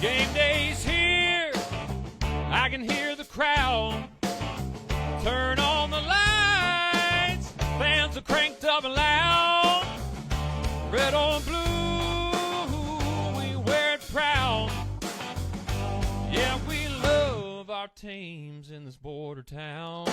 Game day's here, I can hear the crowd. Turn on the lights, fans are cranked up and loud. Red or blue, we wear it proud. Yeah, we love our teams in this border town.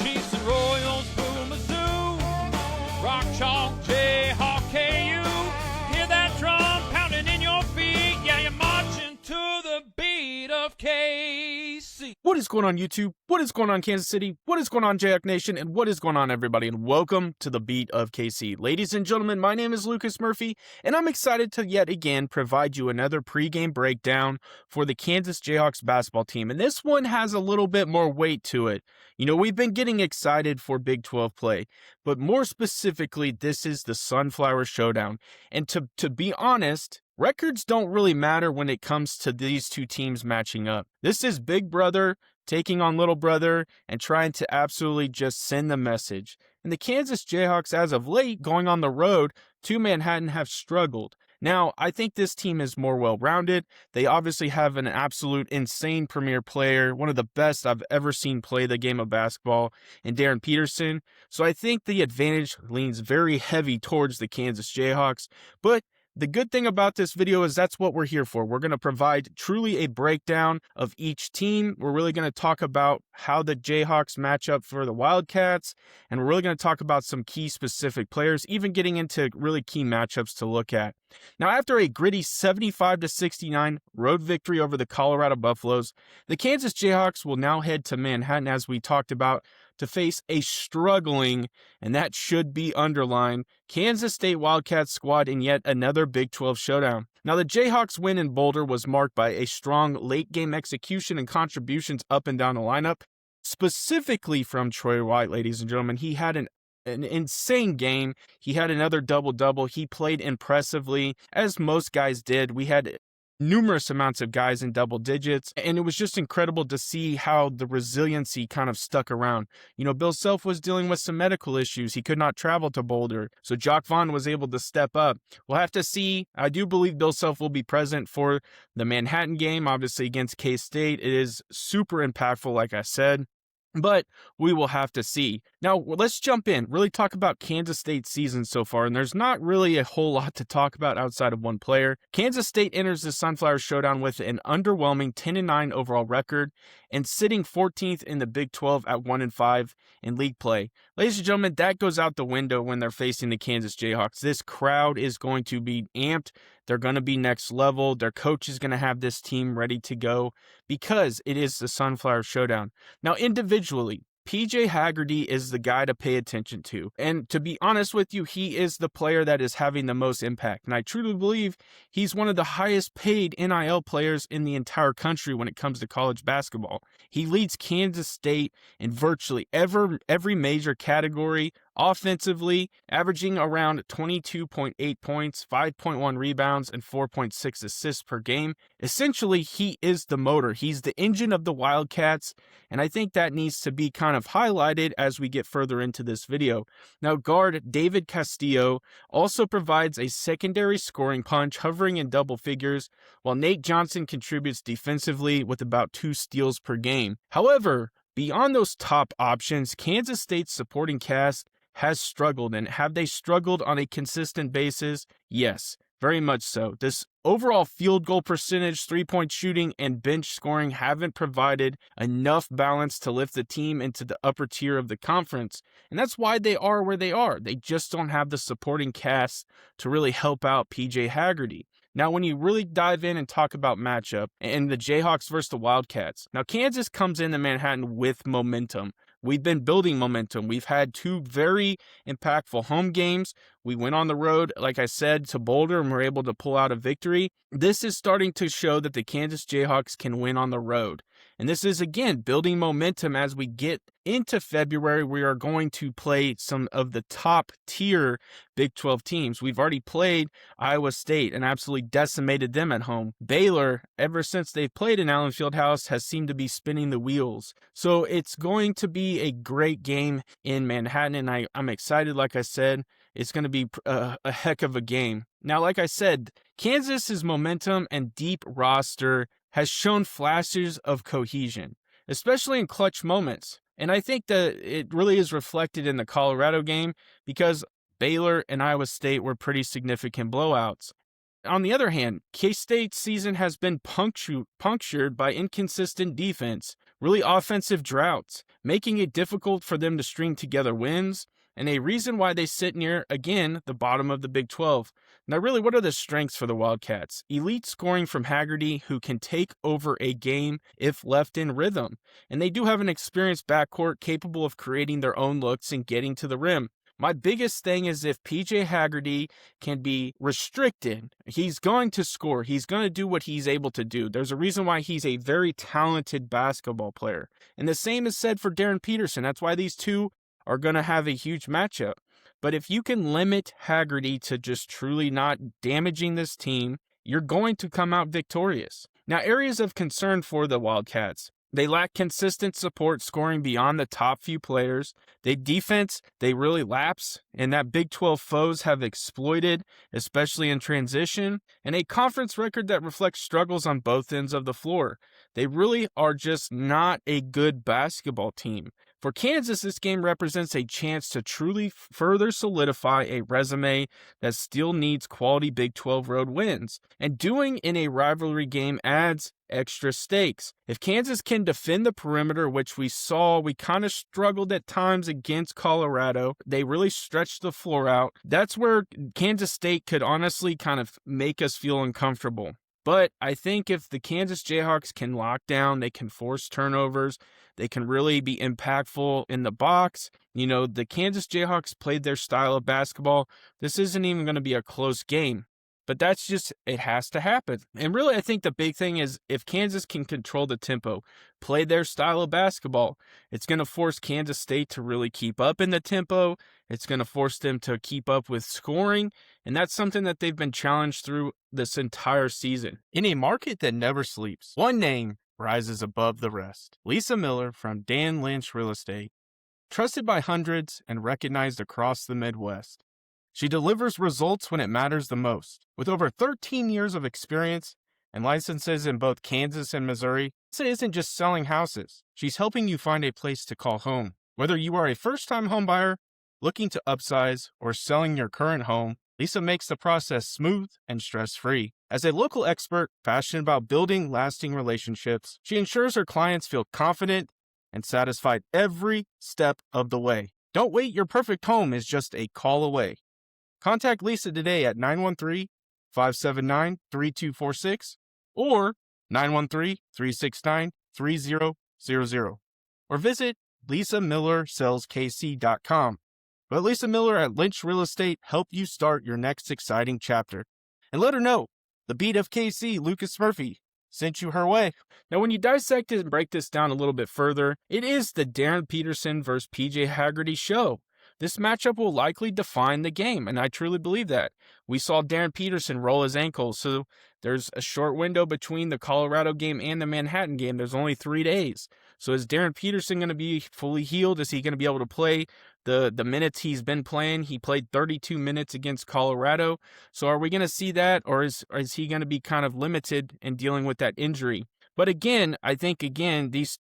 Chiefs and Royals, Boo Mizzou, Rock Chalk, Jayhawk, KU. Hear that drum pounding in your feet. Yeah, you're marching to the beat of KC. What is going on, YouTube? What is going on, Kansas City? What is going on, Jayhawk Nation? And what is going on, everybody? And welcome to the Beat of KC. Ladies and gentlemen, my name is Lucas Murphy, and I'm excited to yet again provide you another pregame breakdown for the Kansas Jayhawks basketball team. And this one has a little bit more weight to it. You know, we've been getting excited for Big 12 play, but more specifically, this is the Sunflower Showdown. And to be honest, records don't really matter when it comes to these two teams matching up. This is Big Brother taking on Little Brother and trying to absolutely just send the message. And the Kansas Jayhawks, as of late, going on the road to Manhattan, have struggled. Now, I think this team is more well-rounded. They obviously have an absolute insane premier player, one of the best I've ever seen play the game of basketball, in Darren Peterson. So I think the advantage leans very heavy towards the Kansas Jayhawks. But the good thing about this video is that's what we're here for. We're going to provide truly a breakdown of each team. We're really going to talk about how the Jayhawks match up for the Wildcats, and we're really going to talk about some key specific players, even getting into really key matchups to look at. Now, after a gritty 75-69 road victory over the Colorado Buffaloes, the Kansas Jayhawks will now head to Manhattan, as we talked about, to face a struggling, and that should be underlined, Kansas State Wildcats squad in yet another Big 12 showdown. Now, the Jayhawks win in Boulder was marked by a strong late-game execution and contributions up and down the lineup, specifically from Troy White, ladies and gentlemen. He had an insane game. He had another double-double. He played impressively, as most guys did. We had numerous amounts of guys in double digits, and it was just incredible to see how the resiliency kind of stuck around. You know, Bill Self was dealing with some medical issues. He could not travel to Boulder, so Jock Vaughn was able to step up. We'll have to see. I do believe Bill Self will be present for the Manhattan game, obviously against K-State. It is super impactful, like I said, but we will have to see. Now, let's jump in, really talk about Kansas State's season so far, and there's not really a whole lot to talk about outside of one player. Kansas State enters the Sunflower Showdown with an underwhelming 10-9 overall record and sitting 14th in the Big 12 at 1-5 in league play. Ladies and gentlemen, that goes out the window when they're facing the Kansas Jayhawks. This crowd is going to be amped. They're going to be next level. Their coach is going to have this team ready to go because it is the Sunflower Showdown. Now, individually, PJ Haggerty is the guy to pay attention to. And to be honest with you, he is the player that is having the most impact. And I truly believe he's one of the highest paid NIL players in the entire country when it comes to college basketball. He leads Kansas State in virtually every major category. Offensively, averaging around 22.8 points, 5.1 rebounds, and 4.6 assists per game. Essentially, he is the motor. He's the engine of the Wildcats, and I think that needs to be kind of highlighted as we get further into this video. Now, guard David Castillo also provides a secondary scoring punch, hovering in double figures, while Nate Johnson contributes defensively with about 2 steals per game. However, beyond those top options, Kansas State's supporting cast has struggled. And have they struggled on a consistent basis? Yes, very much so. This overall field goal percentage, three-point shooting, and bench scoring haven't provided enough balance to lift the team into the upper tier of the conference. And that's why they are where they are. They just don't have the supporting cast to really help out PJ Haggerty. Now, when you really dive in and talk about matchup and the Jayhawks versus the Wildcats, now Kansas comes into Manhattan with momentum. We've been building momentum. We've had 2 very impactful home games. We went on the road, like I said, to Boulder, and were able to pull out a victory. This is starting to show that the Kansas Jayhawks can win on the road. And this is, again, building momentum as we get into February. We are going to play some of the top tier Big 12 teams. We've already played Iowa State and absolutely decimated them at home. Baylor, ever since they've played in Allen Fieldhouse, has seemed to be spinning the wheels. So it's going to be a great game in Manhattan, and I'm excited. Like I said, it's going to be a heck of a game. Now, like I said, Kansas's momentum and deep roster has shown flashes of cohesion, especially in clutch moments. And I think that it really is reflected in the Colorado game because Baylor and Iowa State were pretty significant blowouts. On the other hand, K-State's season has been punctured by inconsistent defense, really offensive droughts, making it difficult for them to string together wins, and a reason why they sit near, again, the bottom of the Big 12. Now, really, what are the strengths for the Wildcats? Elite scoring from Haggerty, who can take over a game if left in rhythm. And they do have an experienced backcourt capable of creating their own looks and getting to the rim. My biggest thing is if PJ Haggerty can be restricted, he's going to score. He's going to do what he's able to do. There's a reason why he's a very talented basketball player. And the same is said for Darren Peterson. That's why these two are going to have a huge matchup. But if you can limit Haggerty to just truly not damaging this team, you're going to come out victorious. Now, areas of concern for the Wildcats. They lack consistent support scoring beyond the top few players. Defense, they really lapse, and that Big 12 foes have exploited, especially in transition, and a conference record that reflects struggles on both ends of the floor. They really are just not a good basketball team. For Kansas, this game represents a chance to truly further solidify a resume that still needs quality Big 12 road wins. And doing in a rivalry game adds extra stakes. If Kansas can defend the perimeter, which we saw, we kind of struggled at times against Colorado. They really stretched the floor out. That's where Kansas State could honestly kind of make us feel uncomfortable. But I think if the Kansas Jayhawks can lock down, they can force turnovers, they can really be impactful in the box. You know, the Kansas Jayhawks played their style of basketball. This isn't even going to be a close game. But that's just, it has to happen. And really, I think the big thing is if Kansas can control the tempo, play their style of basketball, it's going to force Kansas State to really keep up in the tempo. It's going to force them to keep up with scoring. And that's something that they've been challenged through this entire season. In a market that never sleeps, one name rises above the rest. Lisa Miller from Dan Lynch Real Estate. Trusted by hundreds and recognized across the Midwest. She delivers results when it matters the most. With over 13 years of experience and licenses in both Kansas and Missouri, Lisa isn't just selling houses. She's helping you find a place to call home. Whether you are a first-time homebuyer, looking to upsize, or selling your current home, Lisa makes the process smooth and stress-free. As a local expert passionate about building lasting relationships, she ensures her clients feel confident and satisfied every step of the way. Don't wait, your perfect home is just a call away. Contact Lisa today at 913-579-3246 or 913-369-3000 or visit lisamillersellskc.com. Let Lisa Miller at Lynch Real Estate help you start your next exciting chapter. And let her know the beat of KC, Lucas Murphy, sent you her way. Now, when you dissect it and break this down a little bit further, it is the Darren Peterson versus PJ Haggerty show. This matchup will likely define the game, and I truly believe that. We saw Darren Peterson roll his ankle, so there's a short window between the Colorado game and the Manhattan game. There's only 3 days. So is Darren Peterson going to be fully healed? Is he going to be able to play the minutes he's been playing? He played 32 minutes against Colorado. So are we going to see that, or is he going to be kind of limited in dealing with that injury? But again, I think, these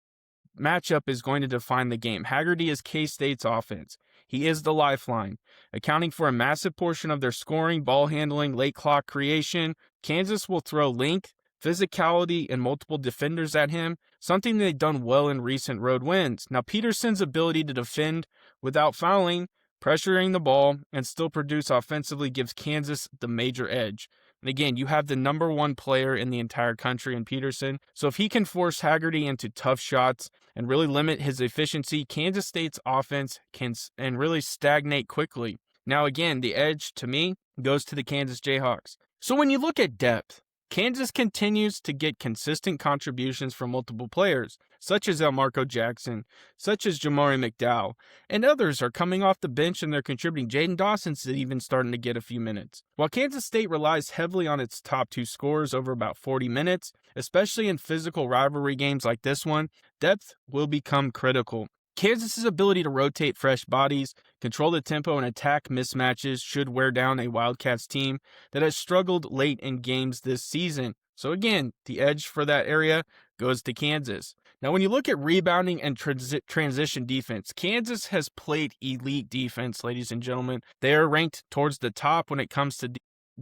matchup is going to define the game. Haggerty is K-State's offense. He is the lifeline, accounting for a massive portion of their scoring, ball handling, late clock creation. Kansas will throw length, physicality, and multiple defenders at him, something they've done well in recent road wins. Now, Peterson's ability to defend without fouling, pressuring the ball, and still produce offensively gives Kansas the major edge. And again, you have the number one player in the entire country in Peterson. So if he can force Haggerty into tough shots and really limit his efficiency, Kansas State's offense can and really stagnate quickly. Now again, the edge to me goes to the Kansas Jayhawks. So when you look at depth, Kansas continues to get consistent contributions from multiple players, such as Elmarco Jackson, such as Jamari McDowell, and others are coming off the bench and they're contributing. Jaden Dawson's even starting to get a few minutes. While Kansas State relies heavily on its top two scorers over about 40 minutes, especially in physical rivalry games like this one, depth will become critical. Kansas's ability to rotate fresh bodies, control the tempo, and attack mismatches should wear down a Wildcats team that has struggled late in games this season. So again, the edge for that area goes to Kansas. Now, when you look at rebounding and transition defense, Kansas has played elite defense, ladies and gentlemen. They are ranked towards the top when it comes to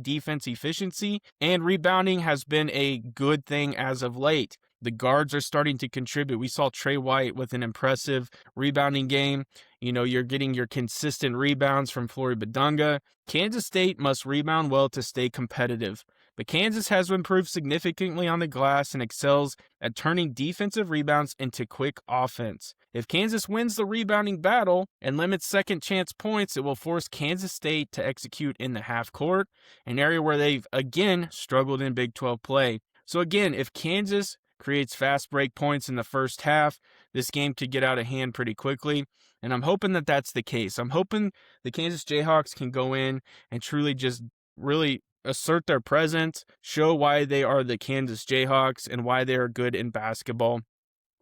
defense efficiency, and rebounding has been a good thing as of late. The guards are starting to contribute. We saw Trey White with an impressive rebounding game. You know, you're getting your consistent rebounds from Flory Badunga. Kansas State must rebound well to stay competitive. But Kansas has improved significantly on the glass and excels at turning defensive rebounds into quick offense. If Kansas wins the rebounding battle and limits second chance points, it will force Kansas State to execute in the half court, an area where they've again struggled in Big 12 play. So again, if Kansas creates fast break points in the first half, this game could get out of hand pretty quickly. And I'm hoping that that's the case. I'm hoping the Kansas Jayhawks can go in and truly just really assert their presence, show why they are the Kansas Jayhawks and why they are good in basketball.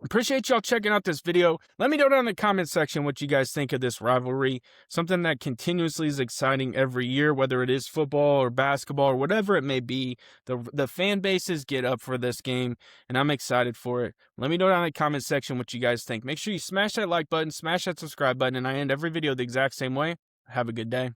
Appreciate y'all checking out this video. Let me know down in the comment section what you guys think of this rivalry. Something that continuously is exciting every year, whether it is football or basketball or whatever it may be. The fan bases get up for this game, and I'm excited for it. Let me know down in the comment section what you guys think. Make sure you smash that like button, smash that subscribe button, and I end every video the exact same way. Have a good day.